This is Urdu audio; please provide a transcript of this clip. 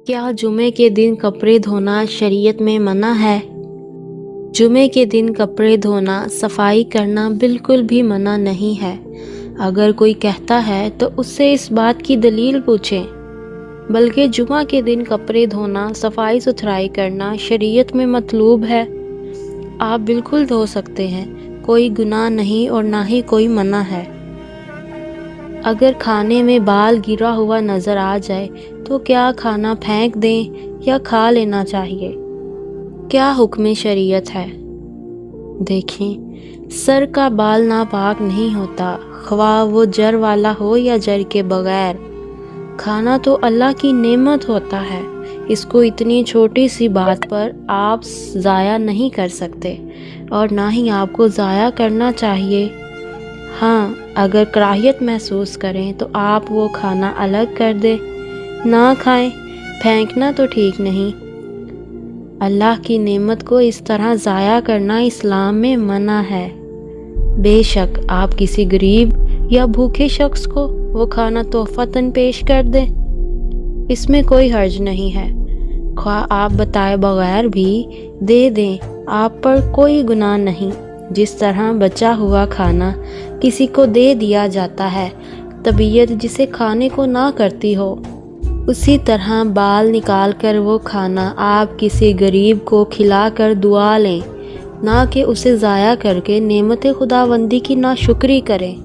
کیا جمعے کے دن کپڑے دھونا شریعت میں منع ہے؟ جمعے کے دن کپڑے دھونا، صفائی کرنا بالکل بھی منع نہیں ہے۔ اگر کوئی کہتا ہے تو اس سے اس بات کی دلیل پوچھیں۔ بلکہ جمعہ کے دن کپڑے دھونا، صفائی ستھرائی کرنا شریعت میں مطلوب ہے۔ آپ بالکل دھو سکتے ہیں، کوئی گناہ نہیں اور نہ ہی کوئی منع ہے۔ اگر کھانے میں بال گرا ہوا نظر آ جائے تو کیا کھانا پھینک دیں یا کھا لینا چاہیے؟ کیا حکم شریعت ہے؟ دیکھیں، سر کا بال ناپاک نہیں ہوتا، خواہ وہ جڑ والا ہو یا جڑ کے بغیر۔ کھانا تو اللہ کی نعمت ہوتا ہے، اس کو اتنی چھوٹی سی بات پر آپ ضائع نہیں کر سکتے اور نہ ہی آپ کو ضائع کرنا چاہیے۔ ہاں، اگر کراہیت محسوس کریں تو آپ وہ کھانا الگ کر دیں، نہ کھائیں۔ پھینکنا تو ٹھیک نہیں۔ اللہ کی نعمت کو اس طرح ضائع کرنا اسلام میں منع ہے۔ بے شک آپ کسی غریب یا بھوکے شخص کو وہ کھانا تحفتاً پیش کر دیں، اس میں کوئی حرج نہیں ہے۔ خواہ آپ بتائے بغیر بھی دے دیں، آپ پر کوئی گناہ نہیں۔ جس طرح بچا ہوا کھانا کسی کو دے دیا جاتا ہے، طبیعت جسے کھانے کو نہ کرتی ہو، اسی طرح بال نکال کر وہ کھانا آپ کسی غریب کو کھلا کر دعا لیں، نہ کہ اسے ضائع کر کے نعمت خداوندی کی ناشکری کریں۔